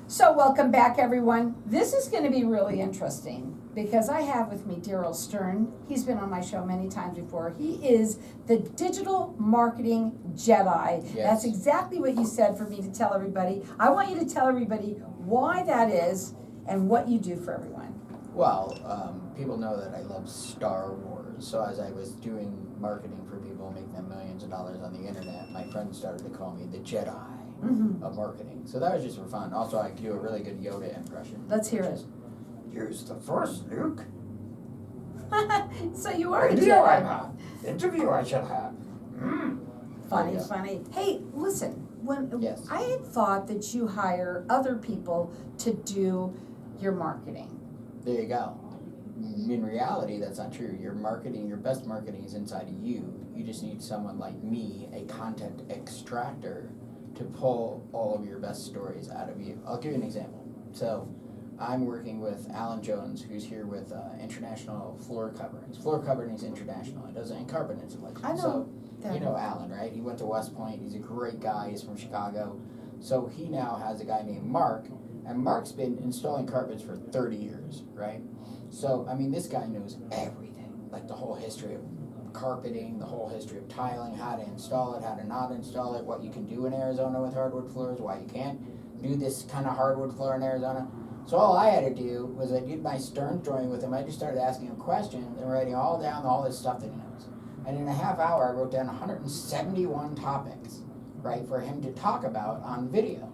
So welcome back, everyone. This is going to be really interesting because I have with me Darrell Stern. He's been on my show many times before. He is the digital marketing Jedi. Yes. That's exactly what you said for me to tell everybody. I want you to tell everybody why that is and what you do for everyone. Well, people know that I love Star Wars, so as I was doing marketing for people, making them millions of dollars on the internet, my friends started to call me the Jedi of marketing. So that was just for fun. Also, I could do a really good Yoda impression. Let's hear it. Use the Force, Luke. So you are a Interview I Jedi. have. Interview I shall have. Funny, Yeah. funny. Hey, listen, when Yes. I had thought that you hire other people to do your marketing. There you go. In reality, that's not true. Your marketing, your best marketing is inside of you. You just need someone like me, a content extractor, to pull all of your best stories out of you. I'll give you an example. So, I'm working with Alan Jones, who's here with International Floor Coverings. Floor Covering is international. It doesn't carpet installation. I know So, that. you know Alan, right? He went to West Point. He's a great guy. He's from Chicago. So he now has a guy named Mark, and Mark's been installing carpets for 30 years, right? So, I mean, this guy knows everything, like the whole history of carpeting, the whole history of tiling, how to install it, how to not install it, what you can do in Arizona with hardwood floors, why you can't do this kind of hardwood floor in Arizona. So all I had to do was I did my Stern drawing with him. I just started asking him questions and writing all down all this stuff that he knows. And in a half hour, I wrote down 171 topics, right, for him to talk about on video.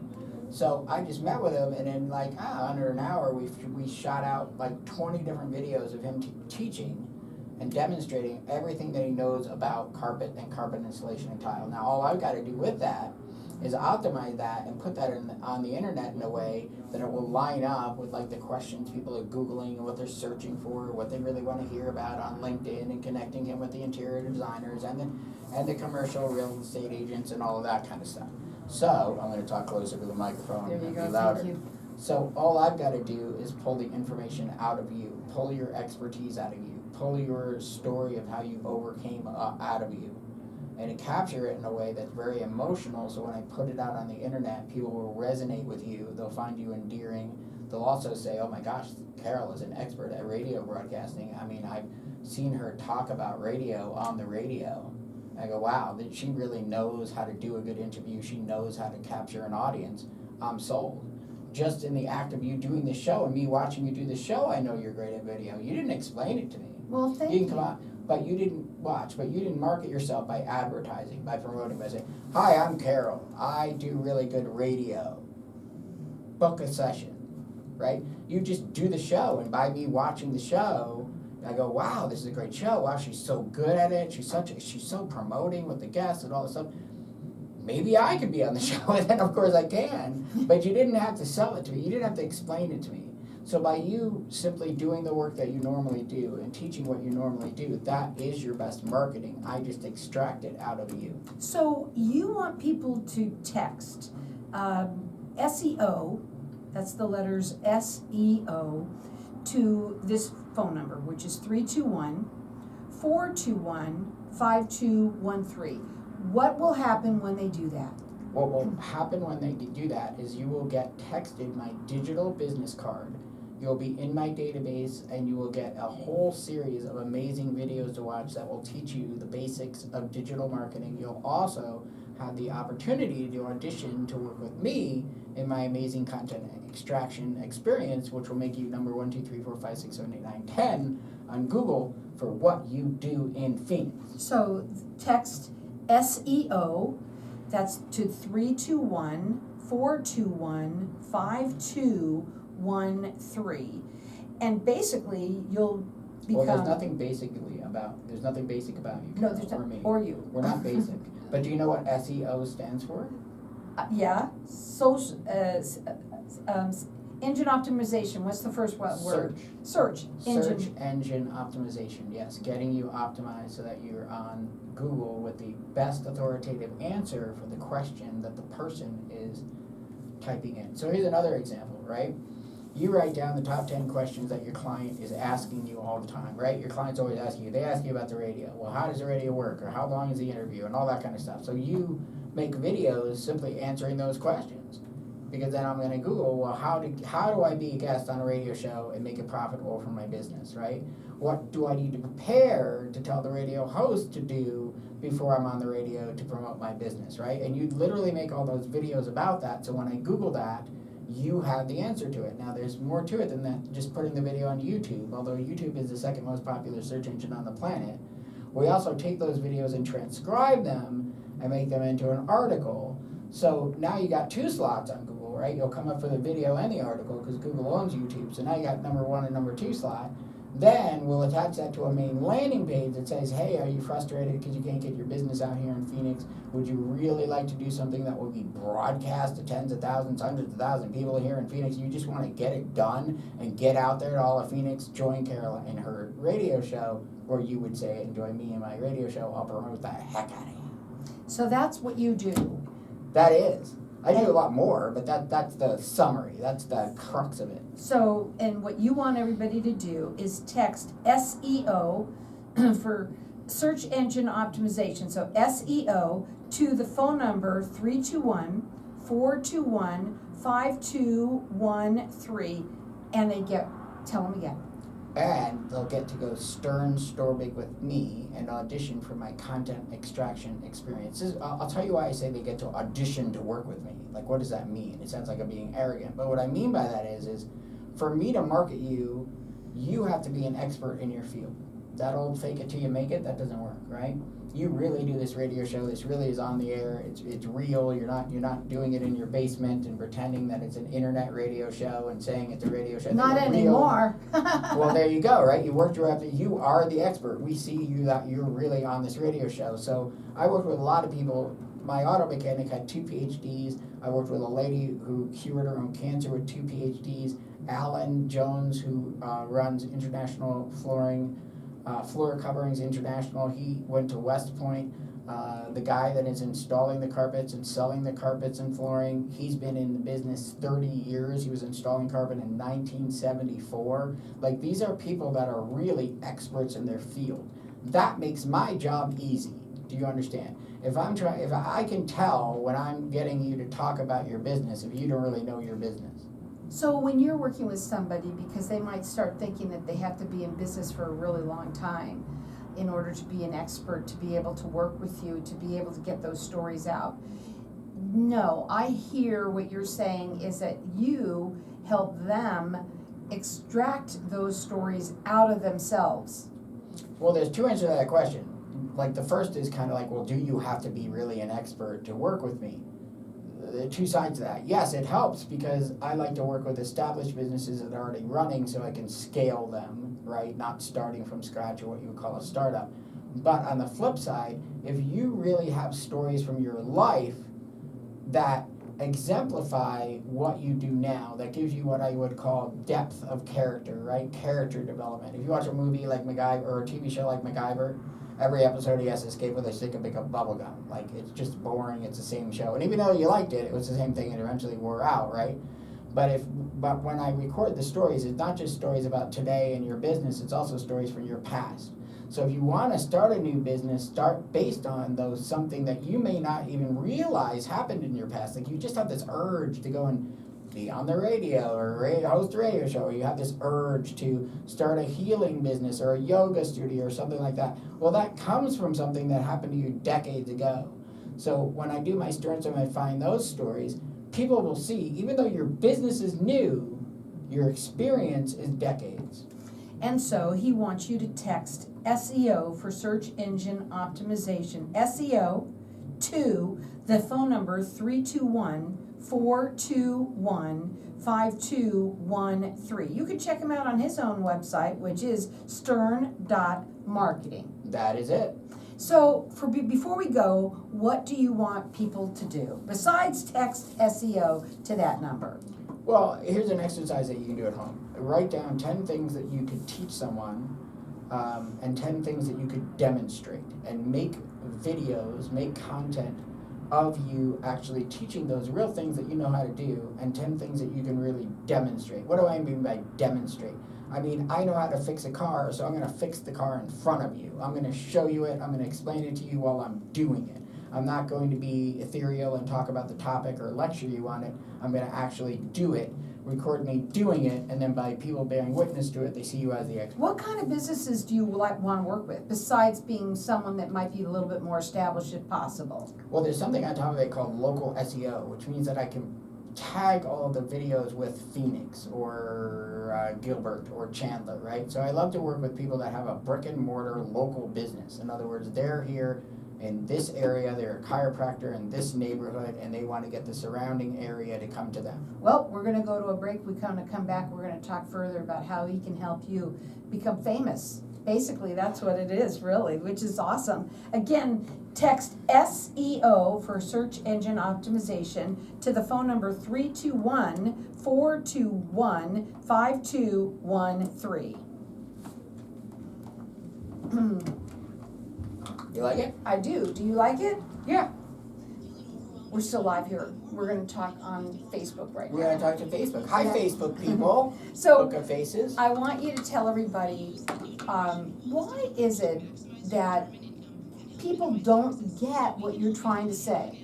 So I just met with him, and in like under an hour, we shot out like 20 different videos of him teaching and demonstrating everything that he knows about carpet and carpet installation and tile. Now all I've got to do with that is optimize that and put that on the internet in a way that it will line up with like the questions people are Googling and what they're searching for, what they really want to hear about on LinkedIn, and connecting him with the interior designers and the commercial real estate agents and all of that kind of stuff. So I'm going to talk closer to the microphone There you and go, be louder. thank you. So all I've got to do is pull the information out of you, pull your expertise out of you, pull your story of how you overcame out of you, and to capture it in a way that's very emotional, so when I put it out on the internet, people will resonate with you, they'll find you endearing, they'll also say, oh my gosh, Carol is an expert at radio broadcasting. I mean, I've seen her talk about radio on the radio. I go, wow, that she really knows how to do a good interview, she knows how to capture an audience. I'm sold. Just in the act of you doing the show and me watching you do the show, I know you're great at video. You didn't explain it to me. Well, thank You you. can come out, but you didn't watch, but you didn't market yourself by advertising, by promoting, by saying, hi, I'm Carol, I do really good radio. Book a session, right? You just do the show, and by me watching the show, I go, wow, this is a great show. Wow, she's so good at it. She's so promoting with the guests and all this stuff. Maybe I could be on the show, and then of course I can, but you didn't have to sell it to me. You didn't have to explain it to me. So by you simply doing the work that you normally do and teaching what you normally do, that is your best marketing. I just extract it out of you. So you want people to text SEO, that's the letters SEO, to this phone number, which is 321-421-5213. What will happen when they do that? What will happen when they do that is you will get texted my digital business card. You'll be in my database, and you will get a whole series of amazing videos to watch that will teach you the basics of digital marketing. You'll also have the opportunity to audition to work with me in my amazing content extraction experience, which will make you number 1, 2, 3, 4, 5, 6, 7, 8, 9, 10 on Google for what you do in Phoenix. So text SEO, that's to 321-421-5213, and basically you'll become. Well, there's nothing basic about you. No, there's or not, me. or you. We're not basic. But do you know what SEO stands for? Yeah, social, engine optimization. What's the first word? Search engine. Search engine optimization, yes. Getting you optimized so that you're on Google with the best authoritative answer for the question that the person is typing in. So here's another example, right? You write down the top 10 questions that your client is asking you all the time, right? Your client's always asking you. They ask you about the radio. Well, how does the radio work? Or how long is the interview? And all that kind of stuff. So you make videos simply answering those questions. because then I'm going to Google, well, how do I be a guest on a radio show and make it profitable for my business, right? What do I need to prepare to tell the radio host to do before I'm on the radio to promote my business, right? And you literally make all those videos about that, so when I Google that, you have the answer to it. Now, there's more to it than that, just putting the video on YouTube, although YouTube is the second most popular search engine on the planet. We also take those videos and transcribe them and make them into an article. So now you got 2 slots on Google, right? You'll come up for the video and the article because Google owns YouTube. So now you got number 1 and number 2 slot. Then we'll attach that to a main landing page that says, hey, are you frustrated because you can't get your business out here in Phoenix? Would you really like to do something that will be broadcast to tens of thousands, hundreds of thousands of people here in Phoenix? You just want to get it done and get out there to all of Phoenix, join Carol in her radio show, or you would say, enjoy me and my radio show. I'll promote the heck out of you. So that's what you do. That is. I do a lot more, but that's the summary. That's the crux of it. So, and what you want everybody to do is text SEO for search engine optimization. So SEO to the phone number 321-421-5213, and they get, tell them again. And they'll get to go Stern Store Big with me and audition for my content extraction experiences. I'll tell you why I say they get to audition to work with me. Like, what does that mean? It sounds like I'm being arrogant. But what I mean by that is for me to market you, you have to be an expert in your field. That old fake it till you make it, that doesn't work, right? You really do this radio show. This really is on the air. It's real. You're not doing it in your basement and pretending that it's an internet radio show and saying it's a radio show. Not anymore. Well, there you go, right? You worked your way up. You are the expert. We see you that you're really on this radio show. So I worked with a lot of people. My auto mechanic had 2 PhDs. I worked with a lady who cured her own cancer with 2 PhDs. Alan Jones, who runs International Flooring. Floor Coverings International, he went to West Point. The guy that is installing the carpets and selling the carpets and flooring, he's been in the business 30 years. He was installing carpet in 1974. Like, these are people that are really experts in their field. That makes my job easy. Do you understand? If I can tell when I'm getting you to talk about your business, if you don't really know your business. So when you're working with somebody, because they might start thinking that they have to be in business for a really long time in order to be an expert, to be able to work with you, to be able to get those stories out. No, I hear what you're saying is that you help them extract those stories out of themselves. Well, there's 2 answers to that question. Like, the first is kind of like, well, do you have to be really an expert to work with me? 2 sides to that. Yes, it helps because I like to work with established businesses that are already running so I can scale them, right? Not starting from scratch or what you would call a startup. But on the flip side, if you really have stories from your life that exemplify what you do now, that gives you what I would call depth of character, right? Character development. If you watch a movie like MacGyver or a TV show like MacGyver, every episode he has to escape with a stick of big bubble gum. Like, it's just boring, it's the same show. And even though you liked it, it was the same thing and eventually wore out, right? But when I record the stories, it's not just stories about today and your business, it's also stories from your past. So if you want to start a new business, start based on those, something that you may not even realize happened in your past. Like, you just have this urge to go and be on the radio or host a radio show, or you have this urge to start a healing business or a yoga studio or something like that. Well, that comes from something that happened to you decades ago. So when I do my stories and I find those stories, people will see, even though your business is new, your experience is decades. And so he wants you to text SEO for search engine optimization, SEO, to the phone number 321-421-5213. You can check him out on his own website, which is stern.marketing. That is it. So before we go, what do you want people to do besides text SEO to that number? Well, here's an exercise that you can do at home. Write down 10 things that you could teach someone and 10 things that you could demonstrate, and make videos, make content of you actually teaching those real things that you know how to do, and 10 things that you can really demonstrate. What do I mean by demonstrate? I mean, I know how to fix a car, so I'm going to fix the car in front of you. I'm going to show you it. I'm going to explain it to you while I'm doing it. I'm not going to be ethereal and talk about the topic or lecture you on it. I'm going to actually do it, record me doing it, and then by people bearing witness to it, they see you as the expert. What kind of businesses do you want to work with, besides being someone that might be a little bit more established if possible? Well, there's something on top of it called local SEO, which means that I can tag all of the videos with Phoenix or Gilbert or Chandler, right? So I love to work with people that have a brick and mortar local business. In other words, they're here in this area, they're a chiropractor in this neighborhood, and they want to get the surrounding area to come to them. Well, we're gonna go to a break. We're gonna come back. We're gonna talk further about how he can help you become famous. Basically, that's what it is, really, which is awesome. Again, text SEO for search engine optimization to the phone number 321-421-5213. You like it? I do. Do you like it? Yeah. We're still live here. We're gonna talk on Facebook right now. We're going to talk to Facebook. Hi, Yeah. Facebook people. So Book of Faces. I want you to tell everybody, why is it that people don't get what you're trying to say?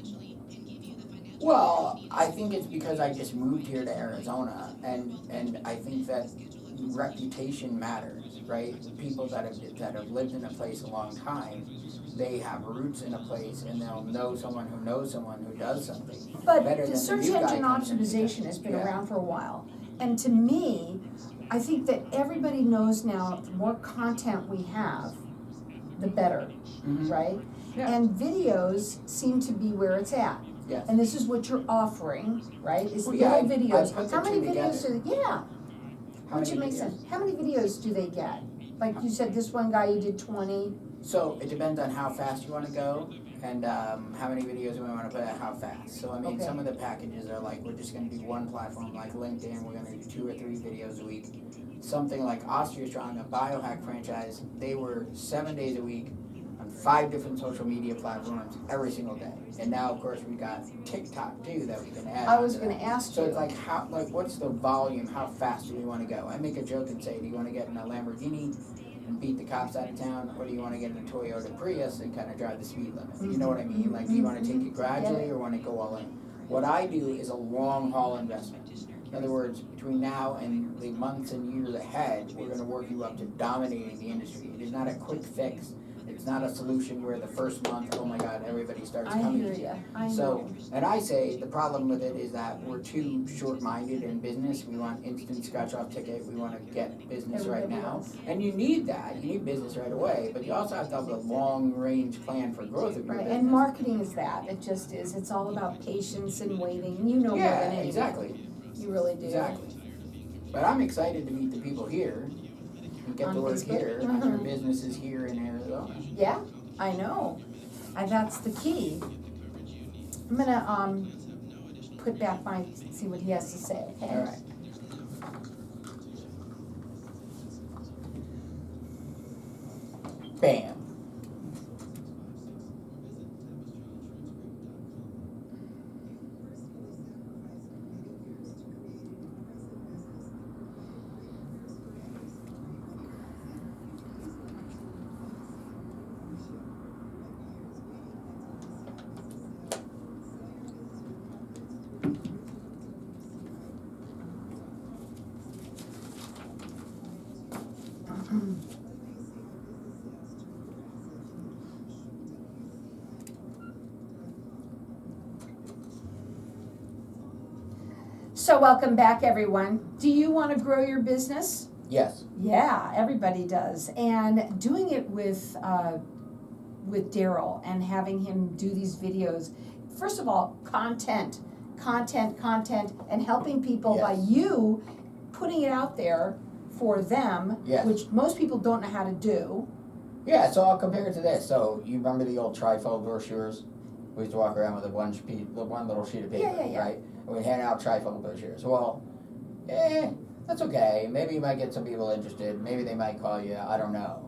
Well, I think it's because I just moved here to Arizona, and I think that reputation matters, right? People that have lived in a place a long time, they have roots in a place, and they'll know someone who knows someone who does something. But better the than search new guy engine comes in and optimization does- has been yeah. around for a while. And to me, I think that everybody knows now the more content we have, the better, Mhm. right? Yeah. And videos seem to be where it's at. Yes. And this is what you're offering, right? Is Well, little yeah, I videos. put the How many two videos together. do they, yeah, How which many it makes videos? sense. How many videos do they get? Like you said, this one guy, you did 20. So it depends on how fast you want to go and how many videos we want to put out, how fast. So I mean, Okay. some of the packages are like, we're just going to do one platform like LinkedIn, we're going to do 2 or 3 videos a week. Something like Strong, a biohack franchise, they were 7 days a week on 5 different social media platforms every single day. And now, of course, we got TikTok too that we can add. I was onto gonna that. ask So you. it's like, what's the volume? How fast do we want to go? I make a joke and say, do you want to get in a Lamborghini and beat the cops out of town, or do you want to get in a Toyota Prius and kind of drive the speed limit? You know what I mean? Like, do you want to take it gradually or want to go all in? What I do is a long haul investment. In other words, between now and the months and years ahead, we're going to work you up to dominating the industry. It is not a quick fix. It's not a solution where the first month, oh my God, everybody starts I coming hear to you. you. I know. So, and I say the problem with it is that we're too short-minded in business. We want instant scratch-off ticket. We want to get business right Everybody now. else. And you need that. You need business right away. But you also have to have a long-range plan for growth of your Right, business. and marketing is that. It just is. It's all about patience and waiting. You know more Yeah, than anyone. exactly. You really do. Exactly. But I'm excited to meet the people here and get On the word Facebook? here on your Mhm. businesses here in Arizona. Yeah, I know. And that's the key. I'm gonna put back my, see what he has to say, okay? All right. Bam. So welcome back, everyone. Do you want to grow your business? Yes. Yeah, everybody does. And doing it with Darrell and having him do these videos. First of all, content, and helping people by Yes. you putting it out there for them, Yes. which most people don't know how to do. Yeah, so I'll compare it to this. So you remember the old trifold brochures? We used to walk around with one little sheet of paper, Yeah. right? And we'd hand out trifold brochures. Well, that's okay. Maybe you might get some people interested. Maybe they might call you. I don't know.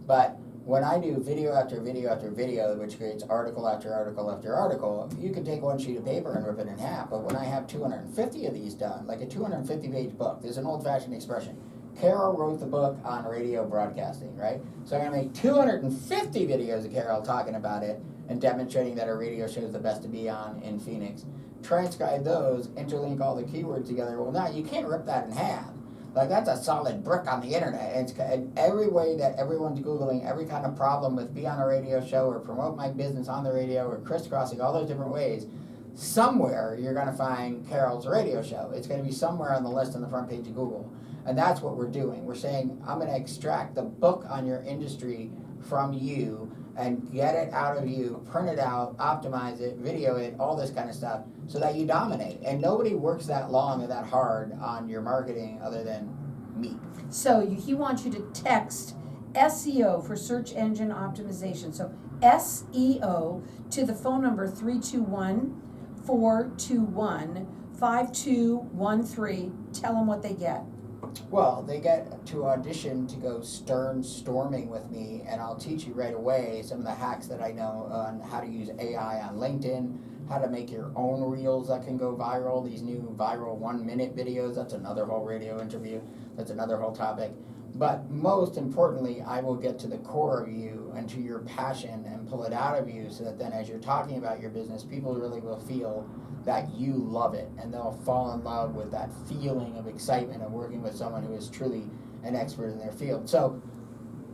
But when I do video after video after video, which creates article after article after article, you can take one sheet of paper and rip it in half. But when I have 250 of these done, like a 250-page book, there's an old-fashioned expression. Carol wrote the book on radio broadcasting, right? So I'm going to make 250 videos of Carol talking about it, and demonstrating that a radio show is the best to be on in Phoenix. Transcribe those, interlink all the keywords together. Well, now you can't rip that in half. Like, that's a solid brick on the internet. And every way that everyone's Googling every kind of problem with be on a radio show or promote my business on the radio or crisscrossing all those different ways, somewhere you're going to find Carol's radio show. It's going to be somewhere on the list on the front page of Google. And that's what we're doing. We're saying, I'm going to extract the book on your industry from you and get it out of you, print it out, optimize it, video it, all this kind of stuff, so that you dominate. And nobody works that long or that hard on your marketing other than me. So he wants you to text SEO for search engine optimization. So SEO to the phone number 321-421-5213. Tell them what they get. Well, they get to audition to go Stern storming with me, and I'll teach you right away some of the hacks that I know on how to use AI on LinkedIn, how to make your own reels that can go viral, these new viral 1-minute videos. That's another whole radio interview. That's another whole topic. But most importantly, I will get to the core of you and to your passion and pull it out of you, so that then as you're talking about your business, people really will feel that you love it, and they'll fall in love with that feeling of excitement of working with someone who is truly an expert in their field. So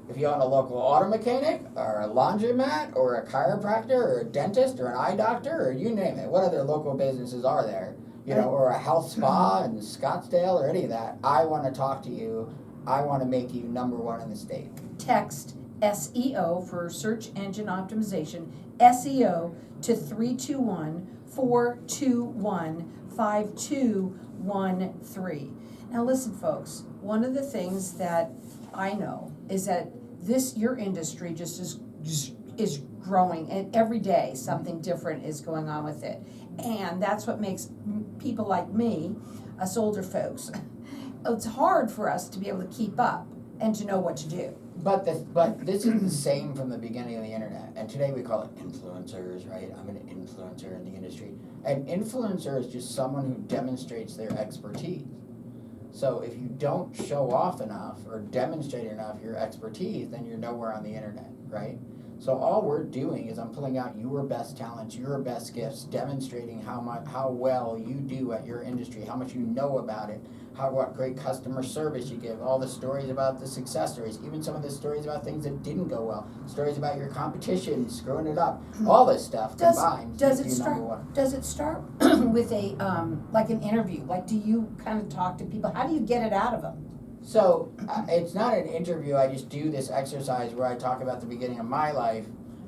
if you own a local auto mechanic or a laundromat or a chiropractor or a dentist or an eye doctor or you name it, what other local businesses are there? You know, or a health spa in Scottsdale or any of that, I want to talk to you. I want to make you number one in the state. Text SEO for search engine optimization, SEO to 321-421-5213. Now listen, folks, one of the things that I know is that your industry just is growing, and every day something different is going on with it. And that's what makes people like me, us older folks, it's hard for us to be able to keep up and to know what to do. But this is the same from the beginning of the internet, and today we call it influencers, right? I'm an influencer in the industry. An influencer is just someone who demonstrates their expertise. So if you don't show off enough or demonstrate enough your expertise, then you're nowhere on the internet, right? So all we're doing is I'm pulling out your best talents, your best gifts, demonstrating how well you do at your industry, how much you know about it, what great customer service you give, all the stories about the success stories, even some of the stories about things that didn't go well, stories about your competition, screwing it up, all this stuff combined. Does it start with a like an interview? Like, do you kind of talk to people? How do you get it out of them? So it's not an interview. I just do this exercise where I talk about the beginning of my life.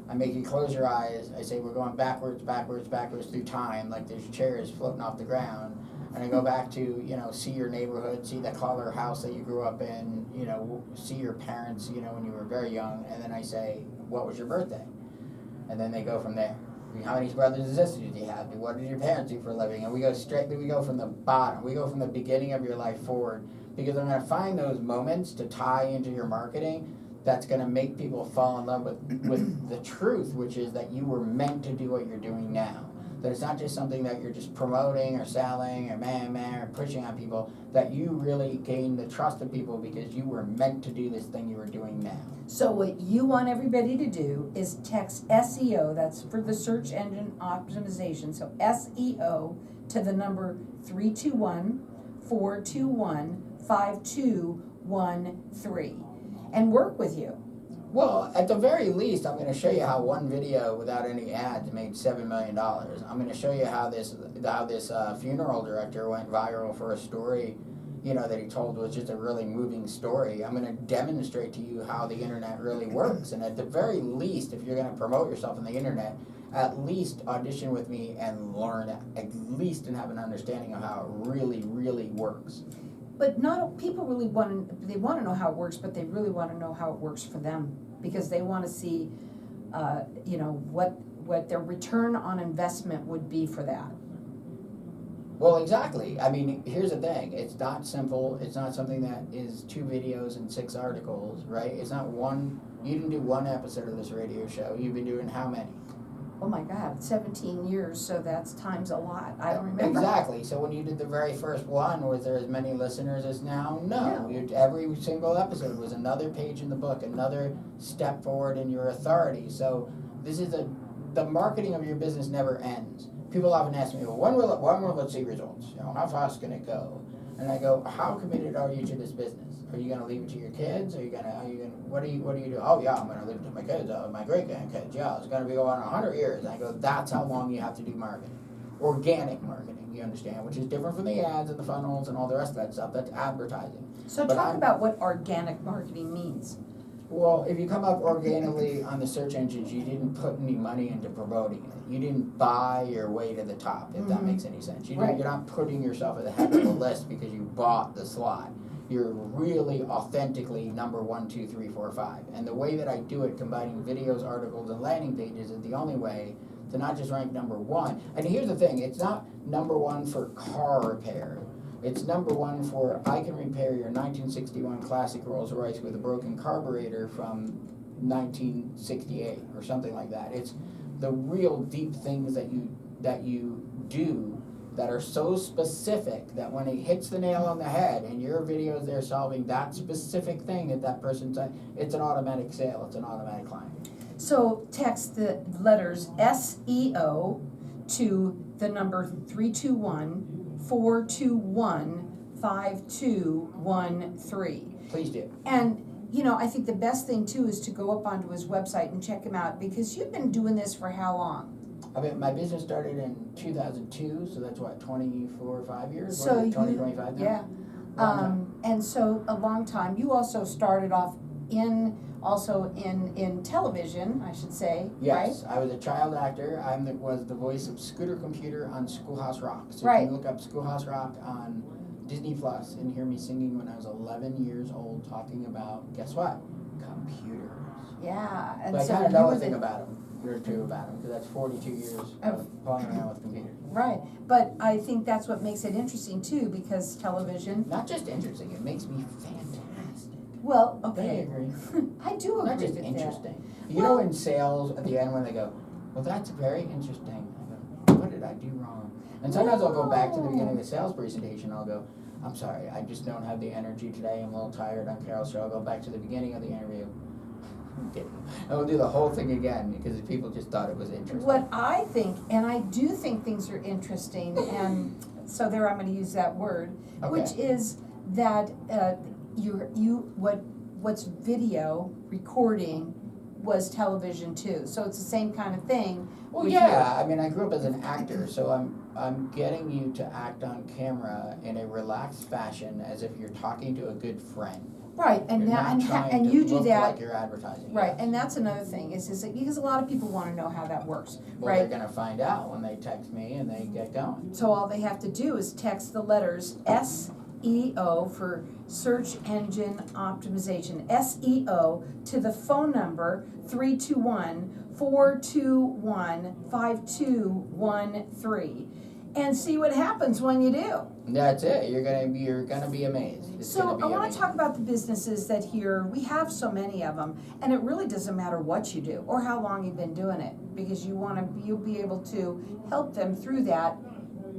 I make you close your eyes. I say we're going backwards through time, like there's chairs floating off the ground. And I go back to, see your neighborhood, see the color house that you grew up in, see your parents, when you were very young. And then I say, what was your birthday? And then they go from there. How many brothers and sisters do you have? What did your parents do for a living? And we go from the bottom. We go from the beginning of your life forward. Because I'm going to find those moments to tie into your marketing that's going to make people fall in love with the truth, which is that you were meant to do what you're doing now. That it's not just something that you're just promoting or selling or or pushing on people, that you really gain the trust of people because you were meant to do this thing you were doing now. So what you want everybody to do is text SEO, that's for the search engine optimization, so SEO to the number 321-421-5213 and work with you. Well, at the very least, I'm going to show you how one video without any ads made $7 million. I'm going to show you how this funeral director went viral for a story, that he told was just a really moving story. I'm going to demonstrate to you how the internet really works. And at the very least, if you're going to promote yourself on the internet, at least audition with me and learn at least and have an understanding of how it really, really works. But people really want to know how it works, but they really want to know how it works for them, because they want to see, what their return on investment would be for that. Well, exactly. I mean, here's the thing. It's not simple. It's not something that is 2 videos and 6 articles, right? It's not you didn't do 1 episode of this radio show. You've been doing how many? Oh my God, 17 years, so that's times a lot. I don't remember. Exactly. So when you did the very first one, was there as many listeners as now? No. Every single episode was another page in the book, another step forward in your authority. So this is the marketing of your business never ends. People often ask me, well, when will it see results? You know, how fast can it go? And I go, how committed are you to this business? Are you going to leave it to your kids? What do you do? Oh yeah, I'm going to leave it to my kids, my great grandkids. Yeah, it's going to be going on 100 years. And I go, that's how long you have to do marketing. Organic marketing, you understand, which is different from the ads and the funnels and all the rest of that stuff. That's advertising. So But talk about what organic marketing means. Well, if you come up organically on the search engines, you didn't put any money into promoting it. You didn't buy your way to the top, if that makes any sense. You're not putting yourself at the head of the list because you bought the slot. You're really authentically number 1, 2, 3, 4, 5. And the way that I do it, combining videos, articles, and landing pages, is the only way to not just rank number 1. And here's the thing, it's not number 1 for car repair. It's number 1 for, I can repair your 1961 classic Rolls Royce with a broken carburetor from 1968 or something like that. It's the real deep things that you do that are so specific that when it hits the nail on the head and your video is there solving that specific thing at that person's, it's an automatic sale, it's an automatic client. So text the letters SEO to the number 321-421-5213. Please do. And, you know, I think the best thing too is to go up onto his website and check him out, because you've been doing this for how long? I mean, my business started in 2002, so that's what, 24 or 5 years? So 25 now? Yeah. And so a long time. You also started off in television, I should say, Yes, right? I was a child actor. Was the voice of Scooter Computer on Schoolhouse Rock. So Right. you can look up Schoolhouse Rock on Disney Plus and hear me singing when I was 11 years old, talking about, guess what? Computers. Yeah. And So I so kind of you know were a thing about them, or two about them, because that's 42 years of playing around with computers. Right, but I think that's what makes it interesting too, because television, Not just interesting, it makes me fantastic. well, Don't you okay. agree? I do agree Not just with interesting. You Well- know, in sales at the end when they go, well, that's very interesting. I go, what did I do wrong? And sometimes I'll go back to the beginning of the sales presentation. I'll go, I'm sorry, I just don't have the energy today. I'm a little tired on Carol's show. I'll go back to the beginning of the interview. I'm kidding. And we'll do the whole thing again because people just thought it was interesting. What I think, and I do think things are interesting, and so there I'm going to use that word, which Okay. is that what's video recording was television too. So it's the same kind of thing. Well, with yeah. I mean, I grew up as an actor, so I'm getting you to act on camera in a relaxed fashion, as if you're talking to a good friend. you. Right, and You're that, not and trying to you do look that. like you're advertising. Right, yes. and that's another thing, is that because a lot of people want to know how that works, Well, right? they're gonna find out when they text me and they get going. So all they have to do is text the letters SEO for search engine optimization, SEO, to the phone number 321-421-5213, and see what happens when you do. That's it. You're gonna be amazed. It's So gonna be I want to amazing. talk about the businesses that here, we have so many of them, and it really doesn't matter what you do or how long you've been doing it, because you'll be able to help them through that,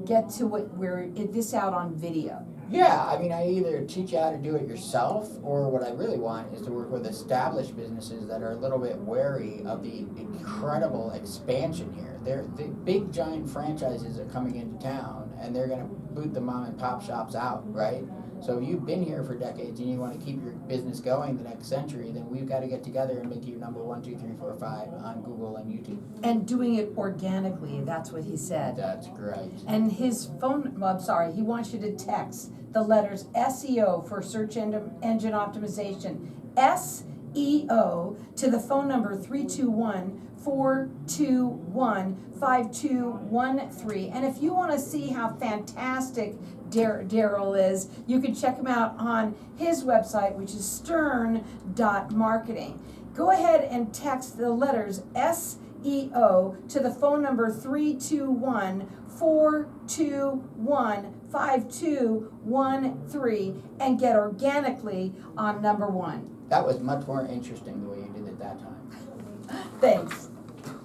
get to this out on video. Yeah, I mean, I either teach you how to do it yourself, or what I really want is to work with established businesses that are a little bit wary of the incredible expansion here. The big giant franchises are coming into town, and they're going to boot the mom and pop shops out, right? So if you've been here for decades and you want to keep your business going the next century, then we've got to get together and make you number 1, 2, 3, 4, 5 on Google and YouTube. And doing it organically, that's what he said. That's great. And his phone, he wants you to text the letters SEO for search engine optimization, SEO, to the phone number 321-421-5213. And if you want to see how fantastic Darrell is, you can check him out on his website, which is stern.marketing. Go ahead and text the letters SEO to the phone number 321-421-5213 and get organically on number 1. That was much more interesting the way you did it that time. Thanks.